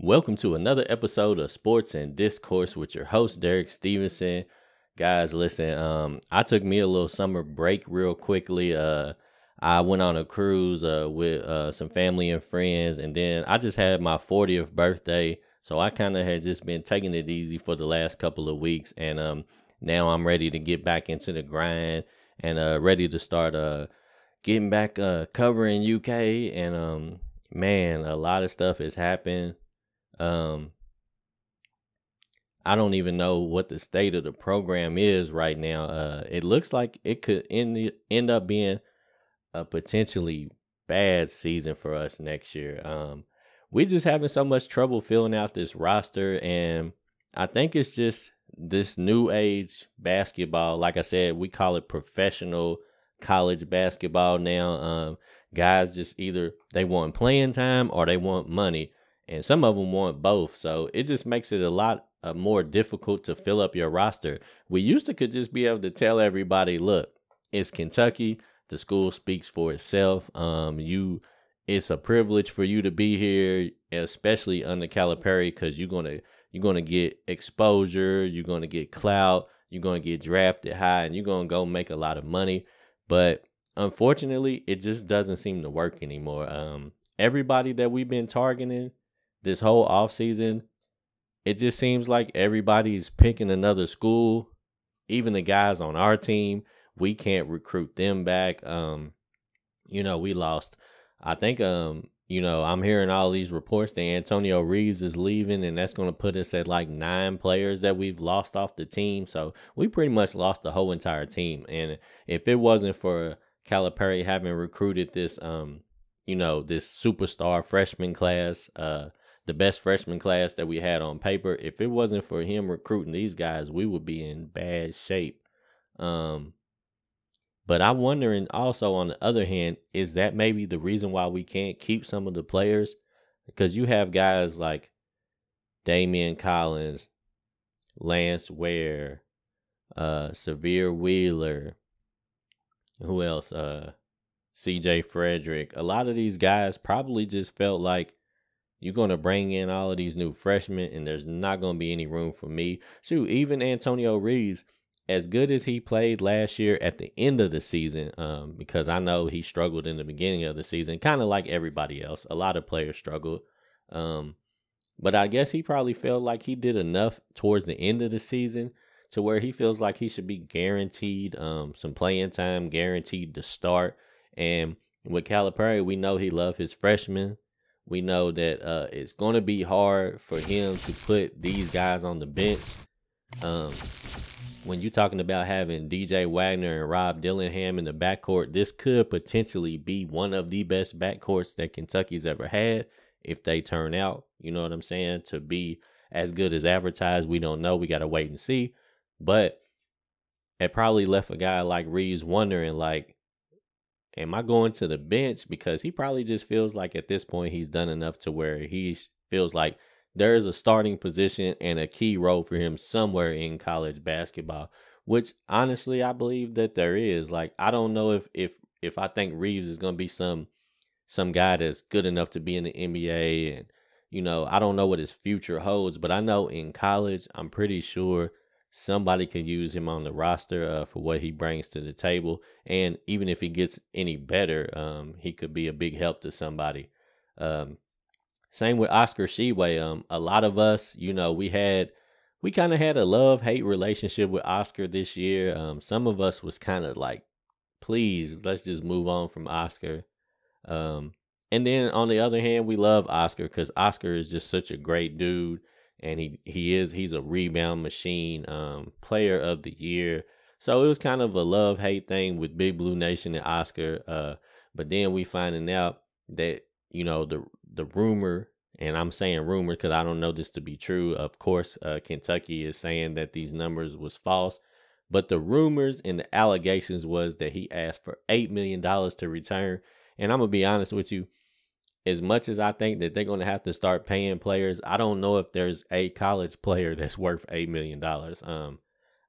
Welcome to another episode of Sports and Discourse with your host, Derek Stevenson. Guys, listen, I took me a little summer break real quickly. I went on a cruise with some family and friends, and then I just had my 40th birthday. So I kind of had just been taking it easy for the last couple of weeks, and now I'm ready to get back into the grind and ready to start getting back covering UK. And man, a lot of stuff has happened. I don't even know what the state of the program is right now. It looks like it could end up being a potentially bad season for us next year. We just having so much trouble filling out this roster, and I think it's just this new age basketball. Like I said, we call it professional college basketball now. Guys just either they want playing time or they want money. And some of them want both. So it just makes it a lot more difficult to fill up your roster. We used to could just be able to tell everybody, look, it's Kentucky. The school speaks for itself. It's a privilege for you to be here, especially under Calipari, because you're gonna get exposure, you're gonna get clout, you're gonna get drafted high, and you're gonna go make a lot of money. But unfortunately, it just doesn't seem to work anymore. Everybody that we've been targeting this whole offseason, it just seems like everybody's picking another school. Even the guys on our team, we can't recruit them back. We lost. I think, I'm hearing all these reports that Antonio Reeves is leaving, and that's going to put us at like 9 players that we've lost off the team. So we pretty much lost the whole entire team. And if it wasn't for Calipari having recruited this, this superstar freshman class, the best freshman class that we had on paper, if it wasn't for him recruiting these guys, we would be in bad shape. But I'm wondering also, on the other hand, is that maybe the reason why we can't keep some of the players? Because you have guys like Damian Collins, Lance Ware, Severe Wheeler, who else? CJ Frederick. A lot of these guys probably just felt like, you're going to bring in all of these new freshmen, and there's not going to be any room for me. So even Antonio Reeves, as good as he played last year at the end of the season, because I know he struggled in the beginning of the season, kind of like everybody else. A lot of players struggled. But I guess he probably felt like he did enough towards the end of the season to where he feels like he should be guaranteed some playing time, guaranteed to start. And with Calipari, we know he loves his freshmen. We know that it's going to be hard for him to put these guys on the bench. When you're talking about having DJ Wagner and Rob Dillingham in the backcourt, this could potentially be one of the best backcourts that Kentucky's ever had if they turn out, you know what I'm saying, to be as good as advertised. We don't know. We got to wait and see. But it probably left a guy like Reeves wondering, like, am I going to the bench? Because he probably just feels like at this point he's done enough to where he feels like there is a starting position and a key role for him somewhere in college basketball, which honestly I believe that there is. Like, I don't know if I think Reeves is going to be some guy that's good enough to be in the NBA, and I don't know what his future holds, but I know in college I'm pretty sure somebody could use him on the roster for what he brings to the table. And even if he gets any better, he could be a big help to somebody. Same with Oscar Tshiebwe. A lot of us, we kind of had a love-hate relationship with Oscar this year. Some of us was kind of like, please, let's just move on from Oscar. And then on the other hand, we love Oscar because Oscar is just such a great dude. And he's a rebound machine, player of the year. So it was kind of a love-hate thing with Big Blue Nation and Oscar. But then we finding out that, the rumor, and I'm saying rumor because I don't know this to be true. Of course, Kentucky is saying that these numbers was false. But the rumors and the allegations was that he asked for $8 million to return. And I'm going to be honest with you. As much as I think that they're going to have to start paying players, I don't know if there's a college player that's worth $8 million.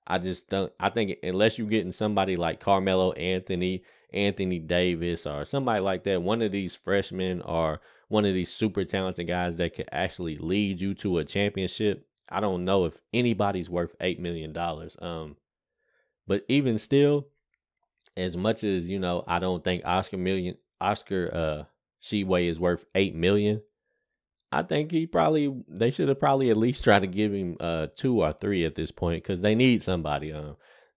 I just don't. I think unless you're getting somebody like Carmelo Anthony, Anthony Davis, or somebody like that, one of these freshmen or one of these super talented guys that could actually lead you to a championship, I don't know if anybody's worth $8 million. But even still, as much as I don't think Oscar Sheway is worth 8 million. I think they should have probably at least tried to give him 2 or 3 at this point because they need somebody.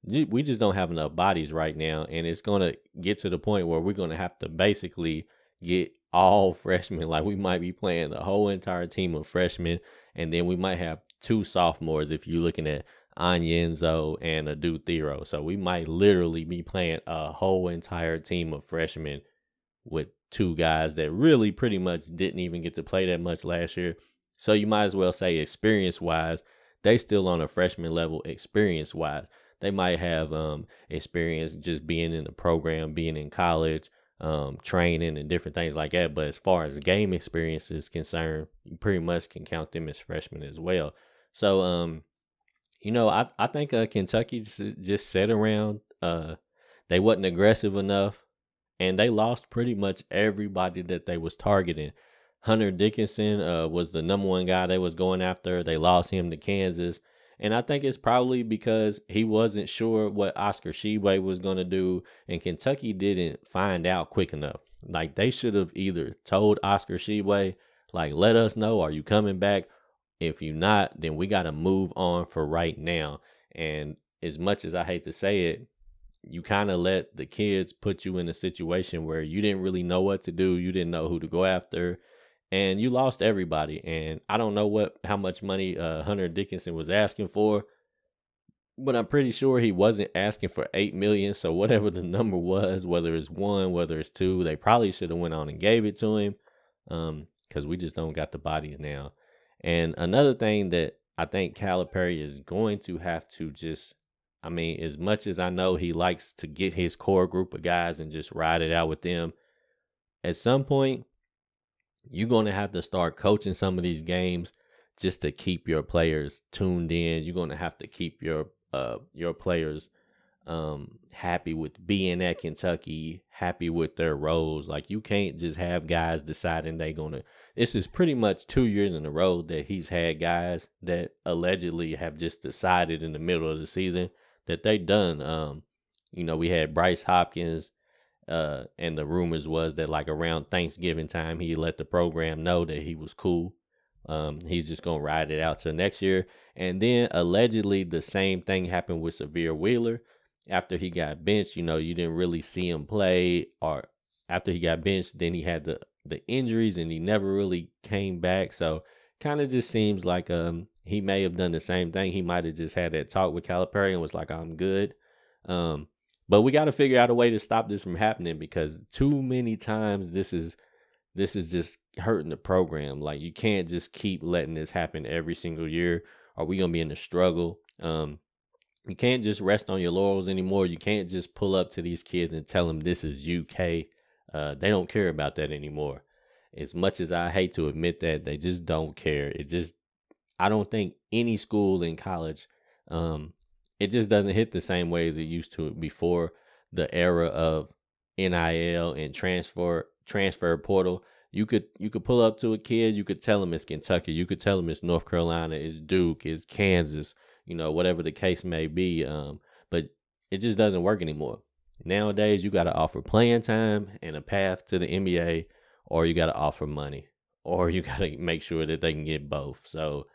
We just don't have enough bodies right now, and it's gonna get to the point where we're gonna have to basically get all freshmen. Like we might be playing the whole entire team of freshmen, and then we might have 2 sophomores if you're looking at Anyenzo and Adu Thero. So we might literally be playing a whole entire team of freshmen with 2 guys that really pretty much didn't even get to play that much last year. So you might as well say experience-wise, they still on a freshman level experience-wise. They might have experience just being in the program, being in college, training and different things like that. But as far as game experience is concerned, you pretty much can count them as freshmen as well. So, I think Kentucky just sat around. They wasn't aggressive enough. And they lost pretty much everybody that they was targeting. Hunter Dickinson was the number 1 guy they was going after. They lost him to Kansas. And I think it's probably because he wasn't sure what Oscar Sheway was going to do. And Kentucky didn't find out quick enough. Like, they should have either told Oscar Sheway, like, let us know, are you coming back? If you're not, then we got to move on for right now. And as much as I hate to say it, you kind of let the kids put you in a situation where you didn't really know what to do. You didn't know who to go after, and you lost everybody. And I don't know how much money Hunter Dickinson was asking for, but I'm pretty sure he wasn't asking for 8 million. So whatever the number was, whether it's 1, whether it's 2, they probably should have went on and gave it to him, because we just don't got the bodies now. And another thing that I think Calipari is going to have to as much as I know he likes to get his core group of guys and just ride it out with them, at some point, you're going to have to start coaching some of these games just to keep your players tuned in. You're going to have to keep your players happy with being at Kentucky, happy with their roles. Like, you can't just have guys deciding this is pretty much 2 years in a row that he's had guys that allegedly have just decided in the middle of the season that they done. We had Bryce Hopkins, and the rumors was that like around Thanksgiving time, he let the program know that he was cool. He's just going to ride it out till next year. And then allegedly the same thing happened with Severe Wheeler. After he got benched, you didn't really see him play, or after he got benched, then he had the injuries and he never really came back. So kind of just seems like he may have done the same thing. He might have just had that talk with Calipari and was like, I'm good. But we got to figure out a way to stop this from happening, because too many times this is just hurting the program. Like, you can't just keep letting this happen every single year, or we going to be in a struggle. You can't just rest on your laurels anymore. You can't just pull up to these kids and tell them this is UK. They don't care about that anymore. As much as I hate to admit that, they just don't care. I don't think any school in college, it just doesn't hit the same way as it used to before the era of NIL and transfer portal. You could pull up to a kid, you could tell him it's Kentucky, you could tell him it's North Carolina, it's Duke, it's Kansas, whatever the case may be. But it just doesn't work anymore. Nowadays, you got to offer playing time and a path to the NBA, or you got to offer money, or you got to make sure that they can get both. So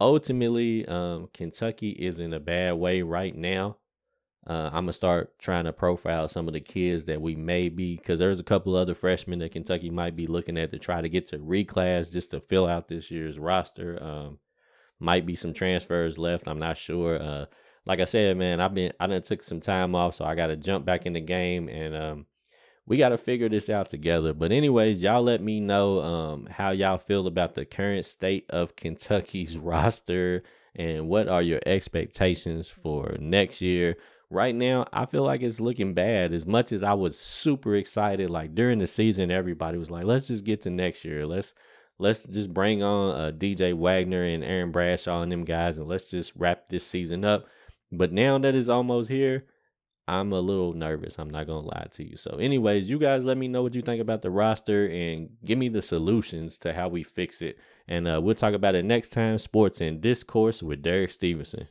ultimately, Kentucky is in a bad way right now. I'm going to start trying to profile some of the kids that we may be, because there's a couple other freshmen that Kentucky might be looking at to try to get to reclass just to fill out this year's roster. Might be some transfers left. I'm not sure. Like I said, man, I done took some time off, so I got to jump back in the game, and we got to figure this out together. But anyways, y'all let me know how y'all feel about the current state of Kentucky's roster, and what are your expectations for next year. Right now, I feel like it's looking bad. As much as I was super excited, like during the season, everybody was like, let's just get to next year. Let's just bring on DJ Wagner and Aaron Bradshaw and them guys, and let's just wrap this season up. But now that it's almost here, I'm a little nervous. I'm not gonna lie to you. So, anyways, you guys let me know what you think about the roster and give me the solutions to how we fix it. And we'll talk about it next time. Sports and Discourse with Derek Stevenson.